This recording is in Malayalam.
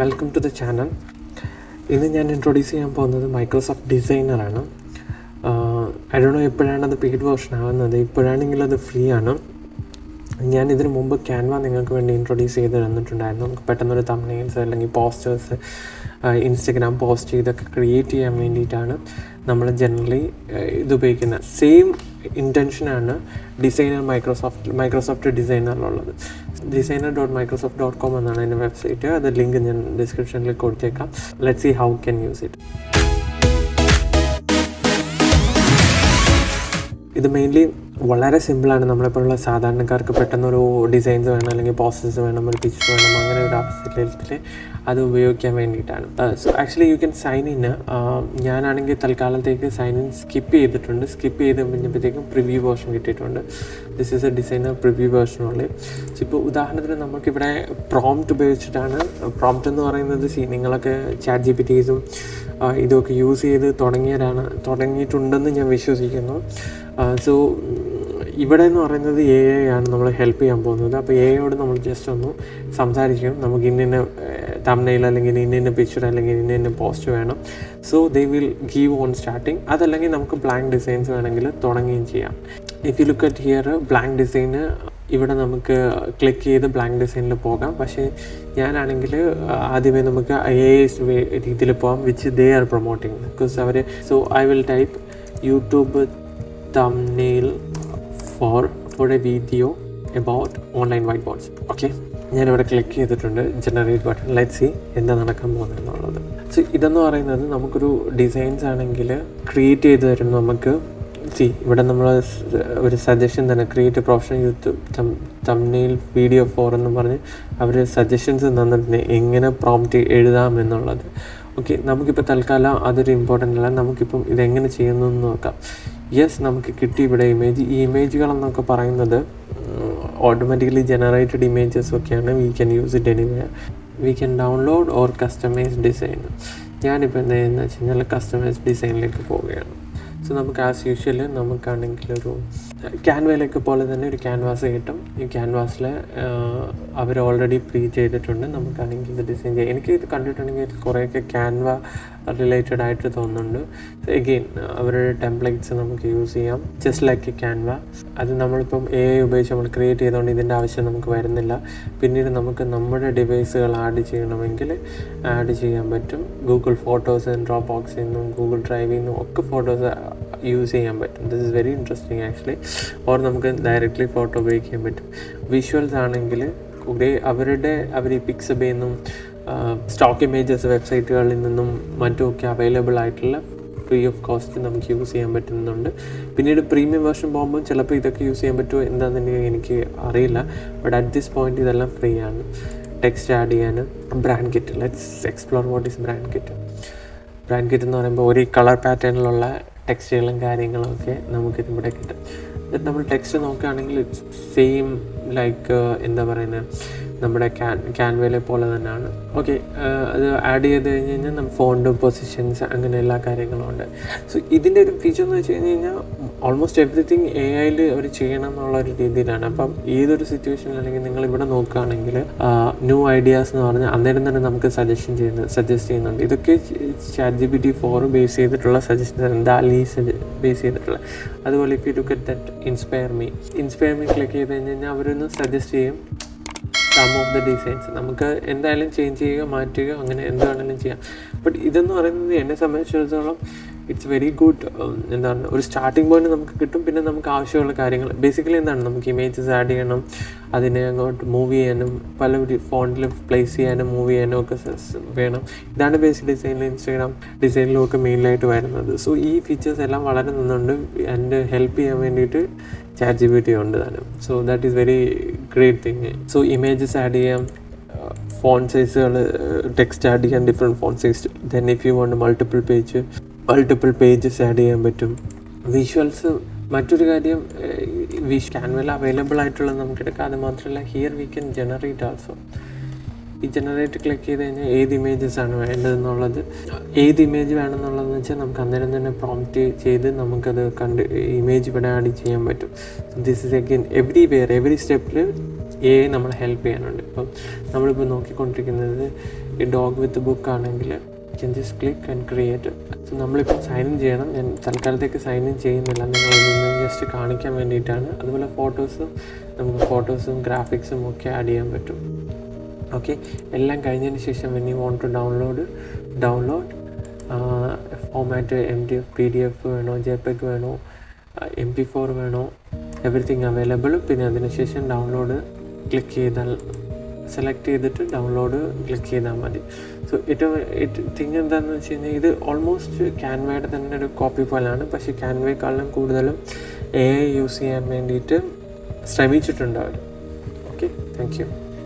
Welcome to the channel. ഇന്ന് ഞാൻ ഇൻട്രൊഡ്യൂസ് ചെയ്യാൻ പോകുന്നത് മൈക്രോസോഫ്റ്റ് ഡിസൈനറാണ്. ഐ ഡോണ്ട് നോ എപ്പോഴാണ് അത് പെയ്ഡ് വേർഷൻ ആകുന്നത്. ഇപ്പോഴാണെങ്കിൽ അത് ഫ്രീ ആണ്. ഞാൻ ഇതിനു മുമ്പ് ക്യാൻവ നിങ്ങൾക്ക് വേണ്ടി ഇൻട്രൊഡ്യൂസ് ചെയ്ത് തന്നിട്ടുണ്ടായിരുന്നു. നമുക്ക് പെട്ടെന്നൊരു തംബ്നെയിൽസ് അല്ലെങ്കിൽ പോസ്റ്റേഴ്സ് ഇൻസ്റ്റഗ്രാം പോസ്റ്റ് ചെയ്തൊക്കെ ക്രിയേറ്റ് ചെയ്യാൻ വേണ്ടിയിട്ടാണ് നമ്മൾ ജനറലി ഇത് ഉപയോഗിക്കുന്നത്. Same ഇൻറ്റൻഷനാണ് Microsoft ഡിസൈനറിലുള്ളത്. designer.microsoft.com എന്നാണ് എൻ്റെ വെബ്സൈറ്റ്. അത് ലിങ്ക് ഞാൻ ഡിസ്ക്രിപ്ഷനിൽ കൊടുത്തേക്കാം. Let's see how can use it. ഇത് മെയിൻലി വളരെ സിമ്പിളാണ്. നമ്മളെപ്പോലുള്ള സാധാരണക്കാർക്ക് പെട്ടെന്നൊരു ഡിസൈൻസ് വേണം, അല്ലെങ്കിൽ പോസ്റ്റേഴ്സ് വേണം, ഒരു പിക്ചർ വേണം, അങ്ങനെ ഒരു അവസരത്തിൽ അത് ഉപയോഗിക്കാൻ വേണ്ടിയിട്ടാണ്. So actually you can sign in. ഞാനാണെങ്കിൽ തൽക്കാലത്തേക്ക് സൈൻ ഇൻ സ്കിപ്പ് ചെയ്തിട്ടുണ്ട്. സ്കിപ്പ് ചെയ്ത് കഴിഞ്ഞപ്പോഴത്തേക്കും പ്രിവ്യൂ വേർഷൻ കിട്ടിയിട്ടുണ്ട്. This is a designer preview വേർഷനുള്ളിൽ. സോ ഇപ്പോൾ ഉദാഹരണത്തിന് നമുക്കിവിടെ പ്രോംപ്റ്റ് ഉപയോഗിച്ചിട്ടാണ്. പ്രോംപ്റ്റ് എന്ന് പറയുന്നത് നിങ്ങളൊക്കെ ചാറ്റ് ജിപിറ്റീസും ഇതൊക്കെ യൂസ് ചെയ്ത് തുടങ്ങിയിട്ടുണ്ടെന്ന് ഞാൻ വിശ്വസിക്കുന്നു. സോ ഇവിടെ എന്ന് പറയുന്നത് AI ആണ് നമ്മളെ ഹെൽപ്പ് ചെയ്യാൻ പോകുന്നത്. അപ്പോൾ AIയോട് നമ്മൾ ജസ്റ്റ് ഒന്ന് സംസാരിക്കും. നമുക്ക് ഇന്ന തംബ്നെയിൽ അല്ലെങ്കിൽ ഇന്ന പിക്ചർ അല്ലെങ്കിൽ ഇന്ന പോസ്റ്റ് വേണം. So they will give on starting. അതല്ലെങ്കിൽ നമുക്ക് ബ്ലാങ്ക് ഡിസൈൻസ് വേണമെങ്കിൽ തുടങ്ങുകയും ചെയ്യാം. If you look at here blank design, ഇവിടെ നമുക്ക് ക്ലിക്ക് ചെയ്ത് ബ്ലാങ്ക് ഡിസൈനിൽ പോകാം. പക്ഷേ ഞാനാണെങ്കിൽ ആദ്യമേ നമുക്ക് AI രീതിയിൽ പോകാം, which they are promoting. Because അവർ I will type YouTube thumbnail for a video about online whiteboards. Okay, ഞാനിവിടെ ക്ലിക്ക് ചെയ്തിട്ടുണ്ട് ജനറേറ്റ് ബട്ടൺ. ലെറ്റ്സ് സീ എന്താ നടക്കാൻ പോകുന്നത് എന്നുള്ളത്. സോ ഇതെന്ന് പറയുന്നത് നമുക്കൊരു ഡിസൈൻസ് ആണെങ്കിൽ ക്രിയേറ്റ് ചെയ്ത് തരും. നമുക്ക് ഇവിടെ നമ്മൾ ഒരു സജഷൻ തന്നെ, create professional YouTube thumbnail video for എന്ന് പറഞ്ഞ് അവർ സജഷൻസ് തന്നിട്ടുണ്ട് എങ്ങനെ പ്രോംപ്റ്റ് എഴുതാം എന്നുള്ളത്. ഓക്കെ, നമുക്കിപ്പോൾ തൽക്കാലം അതൊരു ഇമ്പോർട്ടൻ്റ് അല്ല. നമുക്കിപ്പം ഇതെങ്ങനെ ചെയ്യുന്നു എന്ന് നോക്കാം. യെസ്, നമുക്ക് കിട്ടി ഇവിടെ ഇമേജ്. ഈ ഇമേജുകളെന്നൊക്കെ പറയുന്നത് ഓട്ടോമാറ്റിക്കലി ജനറേറ്റഡ് ഇമേജസ് ഒക്കെയാണ്. We can use it anywhere. We can download or customise design. ഞാനിപ്പോൾ എന്താ ചെയ്യുന്നത് വെച്ച് കഴിഞ്ഞാൽ കസ്റ്റമൈസ് ഡിസൈനിലേക്ക് പോവുകയാണ്. സോ നമുക്ക് ആസ് യൂഷ്വൽ നമുക്കാണെങ്കിൽ ഒരു ക്യാൻവയിലൊക്കെ പോലെ തന്നെ ഒരു ക്യാൻവാസ് കിട്ടും. ഈ ക്യാൻവാസിൽ അവർ ഓൾറെഡി പ്രീ ചെയ്തിട്ടുണ്ട്. നമുക്കാണെങ്കിൽ ഇത് ഡിസൈൻ ചെയ്യാം. എനിക്ക് ഇത് കണ്ടിട്ടുണ്ടെങ്കിൽ കുറേയൊക്കെ ക്യാൻവ റിലേറ്റഡ് ആയിട്ട് തോന്നുന്നുണ്ട്. എഗെയിൻ അവരുടെ ടെംപ്ലേറ്റ്സ് നമുക്ക് യൂസ് ചെയ്യാം, ജസ്റ്റ് ലൈക്ക് ക്യാൻവ. അത് നമ്മളിപ്പം AI ഉപയോഗിച്ച് നമ്മൾ ക്രിയേറ്റ് ചെയ്തുകൊണ്ട് ഇതിൻ്റെ ആവശ്യം നമുക്ക് വരുന്നില്ല. പിന്നീട് നമുക്ക് നമ്മുടെ ഡിവൈസുകൾ ആഡ് ചെയ്യണമെങ്കിൽ ആഡ് ചെയ്യാൻ പറ്റും. ഗൂഗിൾ ഫോട്ടോസ്, ഡ്രോപ്പ് ബോക്സിൽ നിന്നും ഗൂഗിൾ ഡ്രൈവിൽ നിന്നും ഒക്കെ ഫോട്ടോസ് യൂസ് ചെയ്യാൻ പറ്റും. This is very interesting actually. Or നമുക്ക് ഡയറക്റ്റ്ലി ഫോട്ടോ ഉപയോഗിക്കാൻ പറ്റും. വിഷ്വൽസ് ആണെങ്കിൽ അവർ ഈ പിക്സബിൽ നിന്നും സ്റ്റോക്ക് ഇമേജസ് വെബ്സൈറ്റുകളിൽ നിന്നും മറ്റുമൊക്കെ അവൈലബിൾ ആയിട്ടുള്ള ഫ്രീ ഓഫ് കോസ്റ്റ് നമുക്ക് യൂസ് ചെയ്യാൻ പറ്റുന്നുണ്ട്. പിന്നീട് പ്രീമിയം വേർഷൻ പോകുമ്പോൾ ചിലപ്പോൾ ഇതൊക്കെ യൂസ് ചെയ്യാൻ പറ്റുമോ എന്താണെന്ന് എനിക്ക് അറിയില്ല. ബട്ട് അറ്റ് ദിസ് പോയിന്റ് ഇതെല്ലാം ഫ്രീ ആണ്. ടെക്സ്റ്റ് ആഡ് ചെയ്യാൻ brand kit. Let's explore what is brand kit. Brand kit എന്ന് പറയുമ്പോൾ ഒരു കളർ പാറ്റേണിലുള്ള ടെക്സ്റ്റുകളും കാര്യങ്ങളും ഒക്കെ നമുക്കിതിവിടെ കിട്ടും. എന്നിട്ട് നമ്മൾ ടെക്സ്റ്റ് നോക്കുകയാണെങ്കിൽ സെയിം ലൈക്ക് എന്താ പറയുന്നത്, നമ്മുടെ ക്യാൻവയിലെ പോലെ തന്നെയാണ്. ഓക്കെ, അത് ആഡ് ചെയ്ത് കഴിഞ്ഞ് കഴിഞ്ഞാൽ നമ്മൾ ഫോണ്ട് പൊസിഷൻസ് അങ്ങനെ എല്ലാ കാര്യങ്ങളും ഉണ്ട്. സോ ഇതിൻ്റെ ഒരു ഫീച്ചർ എന്ന് വെച്ച് കഴിഞ്ഞ് കഴിഞ്ഞാൽ ഓൾമോസ്റ്റ് എവറിത്തിങ് AI അവർ ചെയ്യണം എന്നുള്ള ഒരു രീതിയിലാണ്. അപ്പം ഏതൊരു സിറ്റുവേഷനിൽ അല്ലെങ്കിൽ നിങ്ങൾ ഇവിടെ നോക്കുകയാണെങ്കിൽ ന്യൂ ഐഡിയാസ് എന്ന് പറഞ്ഞാൽ അന്നേരം തന്നെ നമുക്ക് സജസ്റ്റ് ചെയ്യുന്നുണ്ട്. ഇതൊക്കെ ചാറ്റ് GPT 4 ബേസ് ചെയ്തിട്ടുള്ള സജഷൻസ്, DALL-E ബേസ് ചെയ്തിട്ടുള്ള. അതുപോലെ if you look at that inspire me click ചെയ്ത് കഴിഞ്ഞ് കഴിഞ്ഞാൽ അവരൊന്ന് സജസ്റ്റ് ചെയ്യും സം ഓഫ് ദ ഡിസൈൻസ്. നമുക്ക് എന്തായാലും ചേഞ്ച് ചെയ്യുക, മാറ്റുക, അങ്ങനെ എന്ത് വേണമെങ്കിലും ചെയ്യാം. ബട്ട് ഇതെന്ന് പറയുന്നത് എന്നെ സംബന്ധിച്ചിടത്തോളം ഇറ്റ്സ് വെരി ഗുഡ്. എന്താണ്, ഒരു സ്റ്റാർട്ടിംഗ് പോയിന്റ് നമുക്ക് കിട്ടും. പിന്നെ നമുക്ക് ആവശ്യമുള്ള കാര്യങ്ങൾ ബേസിക്കലി എന്താണ്, നമുക്ക് ഇമേജസ് ആഡ് ചെയ്യണം, അതിനെ അങ്ങോട്ട് മൂവ് ചെയ്യാനും പല ഫോണ്ടിൽ പ്ലേസ് ചെയ്യാനും മൂവ് ചെയ്യാനും ഒക്കെ വേണം. ഇതാണ് ബേസിക് ഡിസൈനിൽ ഇൻസ്റ്റാഗ്രാം ഡിസൈനിലും ഒക്കെ മെയിനായിട്ട് വരുന്നത്. സോ ഈ ഫീച്ചേഴ്സ് എല്ലാം വളരെ നന്നുണ്ട്. ആൻഡ് ഹെൽപ്പ് ചെയ്യാൻ വേണ്ടിയിട്ട് ചാറ്റ് GPT ഉണ്ട് താനും. So that is very great thing. So images add ചെയ്യാം, ഫോണ്ട് സൈസുകൾ, ടെക്സ്റ്റ് ആഡ് ചെയ്യാൻ different font size. Then if you want multiple pages add ചെയ്യാൻ പറ്റും. വിഷ്വൽസ് മറ്റൊരു കാര്യം, ക്യാൻവയിൽ അവൈലബിൾ ആയിട്ടുള്ളത് നമുക്ക് എടുക്കാം. അത് മാത്രമല്ല here we can generate also. ഈ ജനറേറ്റ് ക്ലിക്ക് ചെയ്ത് കഴിഞ്ഞാൽ ഏത് ഇമേജസാണ് വേണ്ടതെന്നുള്ളത്, ഏത് ഇമേജ് വേണമെന്നുള്ളതെന്ന് വെച്ചാൽ നമുക്ക് അന്നേരം തന്നെ പ്രോംപ്റ്റ് ചെയ്ത് നമുക്കത് ഇമേജ് ഇവിടെ ആഡ് ചെയ്യാൻ പറ്റും. ദിസ് ഇസ് അഗെയിൻ എവറി സ്റ്റെപ്പിൽ AI നമ്മളെ ഹെൽപ്പ് ചെയ്യാനുണ്ട്. ഇപ്പം നമ്മളിപ്പോൾ നോക്കിക്കൊണ്ടിരിക്കുന്നത് ഈ ഡോഗ് വിത്ത് ബുക്ക് ആണെങ്കിൽ you can just click and create. So നമ്മളിപ്പോൾ സൈൻ ഇൻ ചെയ്യണം. ഞാൻ തൽക്കാലത്തേക്ക് സൈൻ ഇൻ ചെയ്യുന്നില്ല, നിങ്ങളിതൊന്ന് ജസ്റ്റ് കാണിക്കാൻ വേണ്ടിയിട്ടാണ്. അതുപോലെ നമുക്ക് ഫോട്ടോസും ഗ്രാഫിക്സും ഒക്കെ ആഡ് ചെയ്യാൻ പറ്റും. ഓക്കെ, എല്ലാം കഴിഞ്ഞതിന് ശേഷം when you want to download format PDF വേണോ, JPEG വേണോ, MP4 വേണോ, എവറിത്തിങ് അവൈലബിൾ. പിന്നെ അതിനുശേഷം ഡൗൺലോഡ് ക്ലിക്ക് ചെയ്താൽ സെലക്ട് ചെയ്തിട്ട് ഡൗൺലോഡ് ക്ലിക്ക് ചെയ്താൽ മതി. സോ തിങ് എന്താണെന്ന് വെച്ച് കഴിഞ്ഞാൽ ഇത് ഓൾമോസ്റ്റ് ക്യാൻവയുടെ തന്നെ ഒരു കോപ്പി പോലെയാണ്. പക്ഷേ ക്യാൻവയെക്കാളും കൂടുതലും AI യൂസ് ചെയ്യാൻ വേണ്ടിയിട്ട് ശ്രമിച്ചിട്ടുണ്ട് അവർ. Okay, thank you.